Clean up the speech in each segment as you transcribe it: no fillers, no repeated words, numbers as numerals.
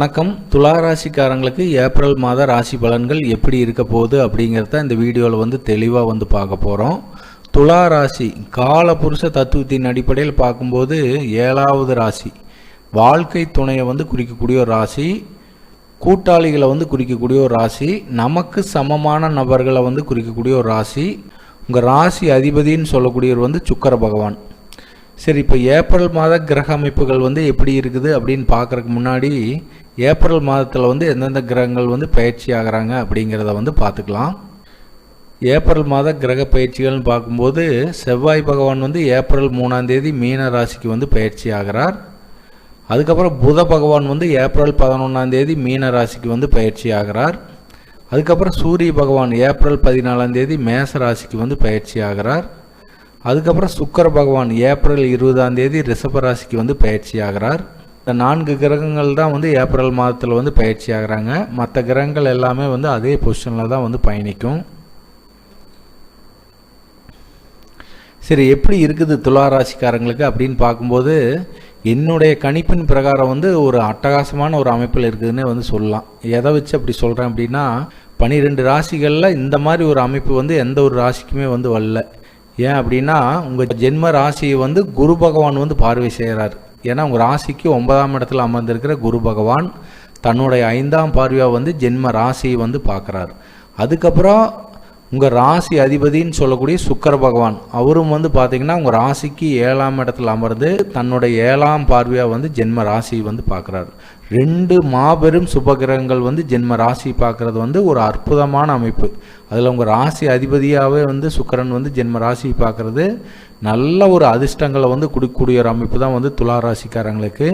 வணக்கம். துலா ராசிக்காரங்களுக்கு ஏப்ரல் மாத ராசி பலன்கள் எப்படி இருக்க போகுது அப்படிங்கிறத இந்த வீடியோவில் தெளிவாக பார்க்க போகிறோம். துலா ராசி காலபுருஷ தத்துவத்தின் அடிப்படையில் பார்க்கும்போது 7வது ராசி. வாழ்க்கை துணையை குறிக்கக்கூடிய ஒரு ராசி, கூட்டாளிகளை குறிக்கக்கூடிய ஒரு ராசி, நமக்கு சமமான நபர்களை குறிக்கக்கூடிய ஒரு ராசி. உங்கள் ராசி அதிபதின்னு சொல்லக்கூடியவர் சுக்கிர பகவான். சரி, இப்போ ஏப்ரல் மாத கிரக அமைப்புகள் எப்படி இருக்குது அப்படின்னு பார்க்குறதுக்கு முன்னாடி ஏப்ரல் மாதத்தில் எந்தெந்த கிரகங்கள் பயிற்சி ஆகிறாங்க அப்படிங்கிறத பார்த்துக்கலாம். ஏப்ரல் மாத கிரக பயிற்சிகள்னு பார்க்கும்போது செவ்வாய் பகவான் ஏப்ரல் 3ஆம் தேதி மீன ராசிக்கு பயிற்சி ஆகிறார். அதுக்கப்புறம் புத பகவான் ஏப்ரல் 11ஆம் தேதி மீன ராசிக்கு பயிற்சி ஆகிறார். அதுக்கப்புறம் சூரிய பகவான் ஏப்ரல் 14ஆம் தேதி மேச ராசிக்கு பயிற்சி ஆகிறார். அதுக்கப்புறம் சுக்கிர பகவான் ஏப்ரல் 20ஆம் தேதி ரிஷப ராசிக்கு பயிற்சி ஆகிறார். இந்த 4 கிரகங்கள் தான் ஏப்ரல் மாதத்தில் பயிற்சி ஆகிறாங்க. மற்ற கிரகங்கள் எல்லாமே அதே பொசிஷனில் தான் பயணிக்கும். சரி, எப்படி இருக்குது துலா ராசிக்காரங்களுக்கு அப்படின்னு பார்க்கும்போது என்னுடைய கணிப்பின் பிரகாரம் ஒரு அட்டகாசமான ஒரு அமைப்பில் இருக்குதுன்னு சொல்லலாம். எதை வச்சு அப்படி சொல்கிறேன் அப்படின்னா, 12 ராசிகளில் இந்த மாதிரி ஒரு அமைப்பு எந்த ஒரு ராசிக்குமே வரல. ஏன் அப்படின்னா, உங்கள் ஜென்ம ராசியை குரு பகவான் பார்வை செய்கிறார். ஏன்னா உங்கள் ராசிக்கு 9ஆம் இடத்துல அமர்ந்திருக்கிற குரு பகவான் தன்னுடைய 5ஆம் பார்வையாக ஜென்ம ராசியை பார்க்குறார். அதுக்கப்புறம் உங்கள் ராசி அதிபதின்னு சொல்லக்கூடிய சுக்கிர பகவான் அவரும் பார்த்தீங்கன்னா உங்கள் ராசிக்கு 7ஆம் இடத்துல அமர்ந்து தன்னுடைய 7ஆம் பார்வையாக ஜென்ம ராசியை பார்க்குறார். 2 மாபெரும் சுபகிரகங்கள் ஜென்ம ராசி பார்க்குறது ஒரு அற்புதமான அமைப்பு. அதில் உங்கள் ராசி அதிபதியாகவே சுக்கிரன் ஜென்ம ராசி பார்க்குறது நல்ல ஒரு அதிர்ஷ்டங்களை கொடுக்கக்கூடிய ஒரு அமைப்பு தான் துலா ராசிக்காரங்களுக்கு.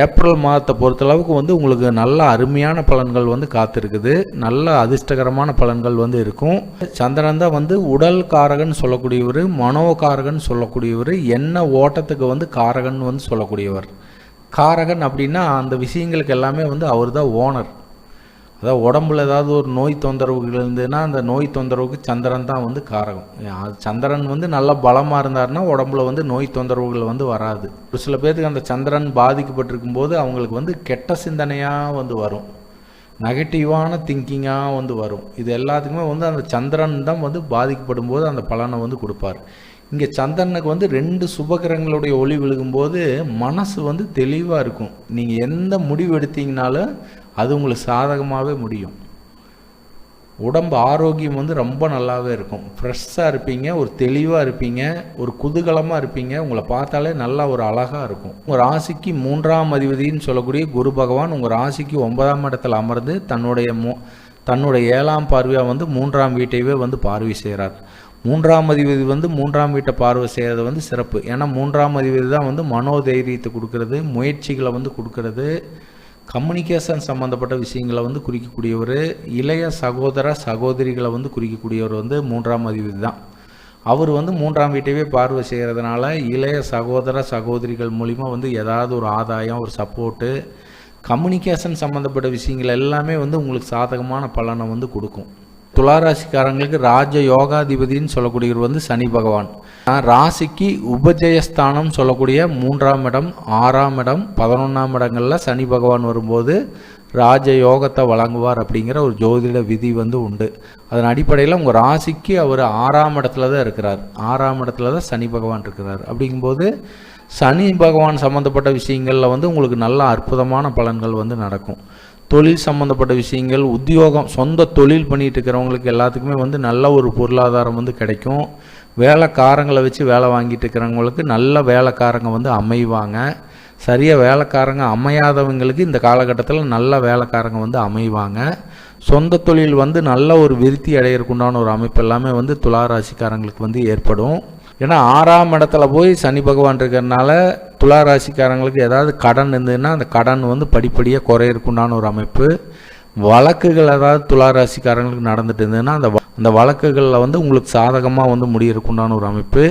ஏப்ரல் மாதத்தை பொறுத்தளவுக்கு உங்களுக்கு நல்ல அருமையான பலன்கள் காத்திருக்குது. நல்ல அதிர்ஷ்டகரமான பலன்கள் இருக்கும். சந்திரன் தான் உடல் காரகன் சொல்லக்கூடியவர், மனோகாரகன் சொல்லக்கூடியவர், எண்ண ஓட்டத்துக்கு காரகன் சொல்லக்கூடியவர். காரகன் அப்படின்னா அந்த விஷயங்களுக்கு எல்லாமே அவர் தான் ஓனர். அதாவது உடம்புல ஏதாவது ஒரு நோய் தொந்தரவுகள் இருந்ததுன்னா அந்த நோய் தொந்தரவுக்கு சந்திரன் தான் காரகம். சந்திரன் நல்ல பலமாக இருந்தாருன்னா உடம்புல நோய் தொந்தரவுகள் வராது. ஒரு சில பேருக்கு அந்த சந்திரன் பாதிக்கப்பட்டிருக்கும் போது அவங்களுக்கு கெட்ட சிந்தனையாக வரும், நெகட்டிவான திங்கிங்காக வரும். இது எல்லாத்துக்குமே அந்த சந்திரன் தான் பாதிக்கப்படும் போது அந்த பலனை கொடுப்பார். இங்கே சந்திரனுக்கு 2 சுபகிரகங்களுடைய ஒளி விழுகும்போது மனசு தெளிவாக இருக்கும். நீங்கள் எந்த முடிவு எடுத்தீங்கனாலும் அது உங்களுக்கு சாதகமாகவே முடியும். உடம்பு ஆரோக்கியம் ரொம்ப நல்லாவே இருக்கும். ஃப்ரெஷ்ஷாக இருப்பீங்க, ஒரு தெளிவாக இருப்பீங்க, ஒரு குதூகலமாக இருப்பீங்க. உங்களை பார்த்தாலே நல்லா ஒரு அழகாக இருக்கும். உங்கள் ராசிக்கு 3ஆம் அதிபதினு சொல்லக்கூடிய குரு பகவான் உங்கள் ராசிக்கு 9ஆம் இடத்துல அமர்ந்து தன்னுடைய 7ஆம் பார்வையாக 3ஆம் வீட்டையே பார்வை செய்கிறார். 3ஆம் அதிபதி 3ஆம் வீட்டை பார்வை செய்கிறது சிறப்பு. ஏன்னா 3ஆம் அதிபதி தான் மனோதைரியத்தை கொடுக்கறது, முயற்சிகளை கொடுக்கறது, கம்யூனிகேஷன் சம்மந்தப்பட்ட விஷயங்களை குறிக்கக்கூடியவர், இளைய சகோதர சகோதரிகளை குறிக்கக்கூடியவர் 3ஆம் அதிபதி தான். அவர் 3ஆம் வீட்டையே பார்வை செய்கிறதுனால இளைய சகோதர சகோதரிகள் மூலிமா ஏதாவது ஒரு ஆதாயம், ஒரு சப்போர்ட்டு, கம்யூனிகேஷன் சம்மந்தப்பட்ட விஷயங்கள் எல்லாமே உங்களுக்கு சாதகமான பலனை கொடுக்கும். துளாராசிக்காரங்களுக்கு ராஜ யோகாதிபதினு சொல்லக்கூடியவர் சனி பகவான். ராசிக்கு உபஜயஸ்தானம் சொல்லக்கூடிய 3ஆம் இடம், 6ஆம் இடம், 11ஆம் இடங்களில் சனி பகவான் வரும்போது ராஜ யோகத்தை வழங்குவார் அப்படிங்கிற ஒரு ஜோதிட விதி உண்டு. அதன் அடிப்படையில் உங்கள் ராசிக்கு அவர் 6ஆம் இடத்துல தான் இருக்கிறார். 6ஆம் இடத்துல தான் சனி பகவான் இருக்கிறார். அப்படிங்கும்போது சனி பகவான் சம்மந்தப்பட்ட விஷயங்களில் உங்களுக்கு நல்ல அற்புதமான பலன்கள் நடக்கும். தொழில் சம்மந்தப்பட்ட விஷயங்கள், உத்தியோகம், சொந்த தொழில் பண்ணிகிட்டு இருக்கிறவங்களுக்கு எல்லாத்துக்குமே நல்ல ஒரு பொருளாதாரம் கிடைக்கும். வேலைக்காரங்களை வச்சு வேலை வாங்கிட்டு இருக்கிறவங்களுக்கு நல்ல வேலைக்காரங்க அமைவாங்க. சரியாக வேலைக்காரங்க அமையாதவங்களுக்கு இந்த காலகட்டத்தில் நல்ல வேலைக்காரங்க அமைவாங்க. சொந்த தொழில் நல்ல ஒரு விருத்தி அடையிறதுக்குண்டான ஒரு அமைப்பு எல்லாமே துலா ராசிக்காரங்களுக்கு ஏற்படும். ஏன்னா 6ஆம் இடத்துல போய் சனி பகவான் இருக்கிறதுனால துலா ராசிக்காரங்களுக்கு ஏதாவது கடன் இருந்ததுன்னா அந்த கடன் படிப்படியாக குறையிறதுக்குண்டான ஒரு அமைப்பு. வழக்குகள் ஏதாவது துலா ராசிக்காரங்களுக்கு நடந்துட்டு இருந்ததுன்னா அந்த வழக்குகளில் உங்களுக்கு சாதகமாக முடியறதுக்குண்டான ஒரு அமைப்பு.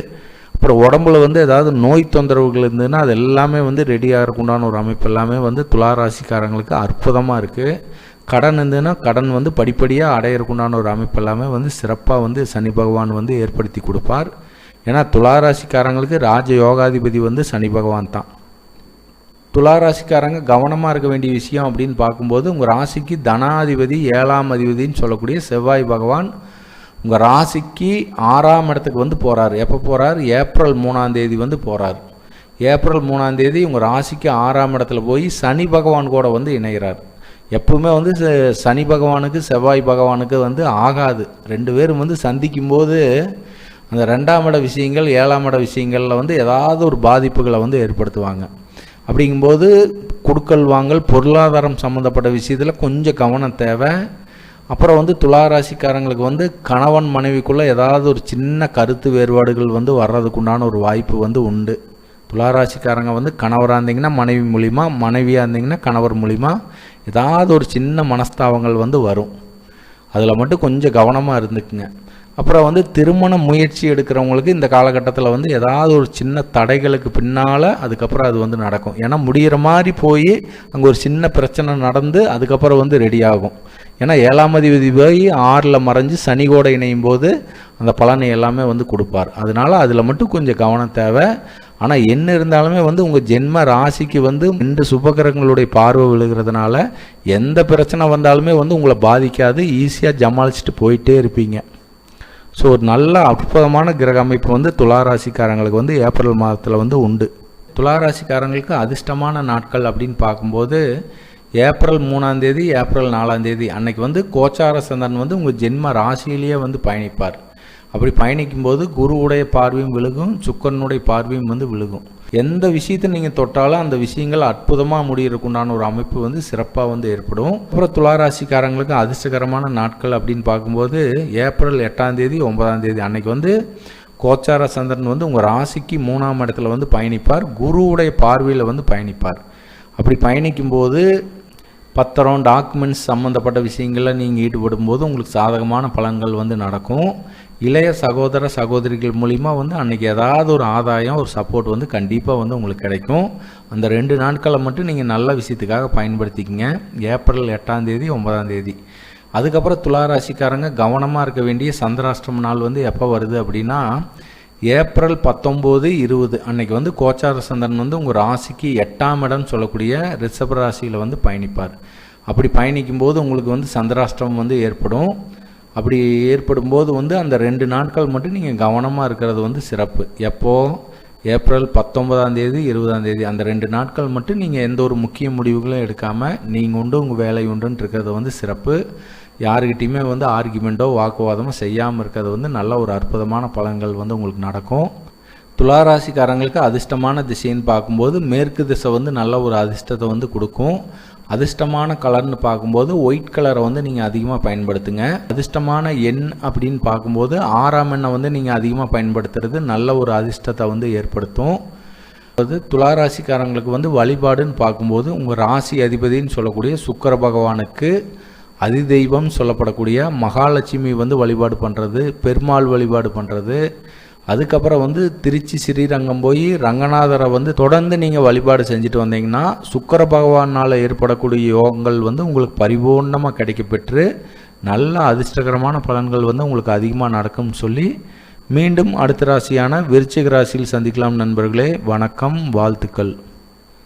அப்புறம் உடம்புல ஏதாவது நோய் தொந்தரவுகள் இருந்ததுன்னா அது எல்லாமே ரெடி ஆகிறதுக்குண்டான ஒரு அமைப்பு எல்லாமே துலா ராசிக்காரங்களுக்கு அற்புதமாக இருக்குது. கடன் இருந்ததுன்னா கடன் படிப்படியாக அடையிறதுக்குண்டான ஒரு அமைப்பு எல்லாமே சிறப்பாக சனி பகவான் ஏற்படுத்தி கொடுப்பார். ஏன்னா துளாராசிக்காரங்களுக்கு ராஜ யோகாதிபதி சனி பகவான் தான். துளாராசிக்காரங்க கவனமாக இருக்க வேண்டிய விஷயம் அப்படின்னு பார்க்கும்போது, உங்கள் ராசிக்கு தனாதிபதி 7ஆம் அதிபதினு சொல்லக்கூடிய செவ்வாய் பகவான் உங்கள் ராசிக்கு 6ஆம் இடத்துக்கு வந்து போகிறார். எப்போ போகிறார்? ஏப்ரல் 3ஆம் தேதி வந்து போகிறார். ஏப்ரல் 3ஆம் தேதி உங்கள் ராசிக்கு 6ஆம் இடத்துல போய் சனி பகவான் கூட வந்து இணைகிறார். எப்பவுமே வந்து சனி பகவானுக்கு செவ்வாய் பகவானுக்கு வந்து ஆகாது. 2 பேரும் வந்து சந்திக்கும்போது அந்த 2ஆம் இட விஷயங்கள் 7ஆம் இட விஷயங்களில் வந்து ஏதாவது ஒரு பாதிப்புகளை வந்து ஏற்படுத்துவாங்க. அப்படிங்கும்போது கொடுக்கல் வாங்கல் பொருளாதாரம் சம்மந்தப்பட்ட விஷயத்தில் கொஞ்சம் கவனம் தேவை. அப்புறம் வந்து துளாராசிக்காரங்களுக்கு வந்து கணவன் மனைவிக்குள்ளே ஏதாவது ஒரு சின்ன கருத்து வேறுபாடுகள் வந்து வர்றதுக்குண்டான ஒரு வாய்ப்பு வந்து உண்டு. துளாராசிக்காரங்க வந்து கணவராக இருந்தீங்கன்னா மனைவி மூலிமா, மனைவியாக இருந்தீங்கன்னா கணவர் மூலிமா ஏதாவது ஒரு சின்ன மனஸ்தாபங்கள் வந்து வரும். அதில் மட்டும் கொஞ்சம் கவனமாக இருந்துக்குங்க. அப்புறம் வந்து திருமண முயற்சி எடுக்கிறவங்களுக்கு இந்த காலகட்டத்தில் வந்து ஏதாவது ஒரு சின்ன தடைகளுக்கு பின்னால் அதுக்கப்புறம் அது வந்து நடக்கும். ஏன்னா முடிகிற மாதிரி போய் அங்கே ஒரு சின்ன பிரச்சனை நடந்து அதுக்கப்புறம் வந்து ரெடி ஆகும். ஏன்னா 7ஆம் அதிபதி போய் 6ல் மறைஞ்சு சனி கூட இணையும் போது அந்த பலனை எல்லாமே வந்து கொடுப்பார். அதனால் அதில் மட்டும் கொஞ்சம் கவனம் தேவை. ஆனால் என்ன இருந்தாலுமே வந்து உங்கள் ஜென்ம ராசிக்கு வந்து 2 சுபகிரகங்களுடைய பார்வை விழுகிறதுனால எந்த பிரச்சனை வந்தாலுமே வந்து உங்களை பாதிக்காது. ஈஸியாக ஜமாளிச்சுட்டு போயிட்டே இருப்பீங்க. ஸோ ஒரு நல்ல அற்புதமான கிரக அமைப்பு வந்து துளாராசிக்காரங்களுக்கு வந்து ஏப்ரல் மாதத்தில் வந்து உண்டு. துளாராசிக்காரங்களுக்கு அதிர்ஷ்டமான நாட்கள் அப்படின்னு பார்க்கும்போது ஏப்ரல் 3ஆம் தேதி, ஏப்ரல் 4ஆம் தேதி அன்னைக்கு வந்து கோச்சார சந்திரன் வந்து உங்கள் ஜென்ம ராசியிலேயே வந்து பயணிப்பார். அப்படி பயணிக்கும்போது குருவுடைய பார்வையும் விழுகும், சுக்கரனுடைய பார்வையும் வந்து விழுகும். எந்த விஷயத்தை நீங்கள் தொட்டாலும் அந்த விஷயங்கள் அற்புதமாக முடியறதுக்குண்டான ஒரு அமைப்பு வந்து சிறப்பாக வந்து ஏற்படும். அப்புறம் துளாராசிக்காரங்களுக்கு அதிர்ஷ்டகரமான நாட்கள் அப்படின்னு பார்க்கும்போது ஏப்ரல் 8ஆம் தேதி, 9ஆம் தேதி அன்னைக்கு வந்து கோச்சார சந்திரன் வந்து உங்கள் ராசிக்கு 3ஆம் இடத்துல வந்து பயணிப்பார். குருவுடைய பார்வையில் வந்து பயணிப்பார். அப்படி பயணிக்கும்போது பத்திரம், டாக்குமெண்ட்ஸ் சம்மந்தப்பட்ட விஷயங்களில் நீங்கள் ஈடுபடும் போது உங்களுக்கு சாதகமான பலன்கள் வந்து நடக்கும். இளைய சகோதர சகோதரிகள் மூலிமா வந்து அன்றைக்கி ஏதாவது ஒரு ஆதாயம், ஒரு சப்போர்ட் வந்து கண்டிப்பாக வந்து உங்களுக்கு கிடைக்கும். அந்த 2 நாட்களை மட்டும் நீங்கள் நல்ல விஷயத்துக்காக பயன்படுத்திக்கங்க. ஏப்ரல் 8ஆம் தேதி, 9ஆம் தேதி. அதுக்கப்புறம் துளாராசிக்காரங்க கவனமாக இருக்க வேண்டிய சந்திராஷ்டம நாள் வந்து எப்போ வருது அப்படின்னா ஏப்ரல் 19, 20 அன்னைக்கு வந்து கோச்சார சந்திரன் வந்து உங்கள் ராசிக்கு 8ஆம் இடம்னு சொல்லக்கூடிய ரிஷப ராசியில் வந்து பயணிப்பார். அப்படி பயணிக்கும் போது உங்களுக்கு வந்து சந்திராஷ்டமம் வந்து ஏற்படும். அப்படி ஏற்படும் போது வந்து அந்த 2 நாட்கள் மட்டும் நீங்கள் கவனமாக இருக்கிறது வந்து சிறப்பு. எப்போது? ஏப்ரல் 19ஆம் தேதி, 20ஆம் தேதி அந்த 2 நாட்கள் மட்டும் நீங்கள் எந்த ஒரு முக்கிய முடிவுகளும் எடுக்காமல் நீங்கள் உண்டு உங்கள் வேலை உண்டுன்னு இருக்கிறது வந்து சிறப்பு. யாருக்கிட்டையுமே வந்து ஆர்கியூமெண்ட்டோ வாக்குவாதமோ செய்யாமல் இருக்கிறது வந்து நல்ல ஒரு அற்புதமான பலன்கள் வந்து உங்களுக்கு நடக்கும். துளாராசிக்காரங்களுக்கு அதிர்ஷ்டமான திசைன்னு பார்க்கும்போது மேற்கு திசை வந்து நல்ல ஒரு அதிர்ஷ்டத்தை வந்து கொடுக்கும். அதிர்ஷ்டமான கலர்னு பார்க்கும்போது ஒயிட் கலரை வந்து நீங்கள் அதிகமாக பயன்படுத்துங்க. அதிர்ஷ்டமான எண் அப்படின்னு பார்க்கும்போது 6ஆம் எண்ணை வந்து நீங்கள் அதிகமாக பயன்படுத்துறது நல்ல ஒரு அதிர்ஷ்டத்தை வந்து ஏற்படுத்தும். துளாராசிக்காரங்களுக்கு வந்து வழிபாடுன்னு பார்க்கும்போது உங்கள் ராசி அதிபதினு சொல்லக்கூடிய சுக்கிர பகவானுக்கு அதிதெய்வம் சொல்லப்படக்கூடிய மகாலட்சுமி வந்து வழிபாடு பண்ணுறது, பெருமாள் வழிபாடு பண்ணுறது, அதுக்கப்புறம் வந்து திருச்சி ஸ்ரீரங்கம் போய் ரங்கநாதரை வந்து தொடர்ந்து நீங்கள் வழிபாடு செஞ்சுட்டு வந்தீங்கன்னா சுக்கிர பகவானால் ஏற்படக்கூடிய யோகங்கள் வந்து உங்களுக்கு பரிபூர்ணமாக கிடைக்கப்பெற்று நல்ல அதிர்ஷ்டகரமான பலன்கள் வந்து உங்களுக்கு அதிகமாக நடக்கும்னு சொல்லி மீண்டும் அடுத்த ராசியான விருச்சிக ராசியில் சந்திக்கலாம் நண்பர்களே. வணக்கம், வாழ்த்துக்கள்.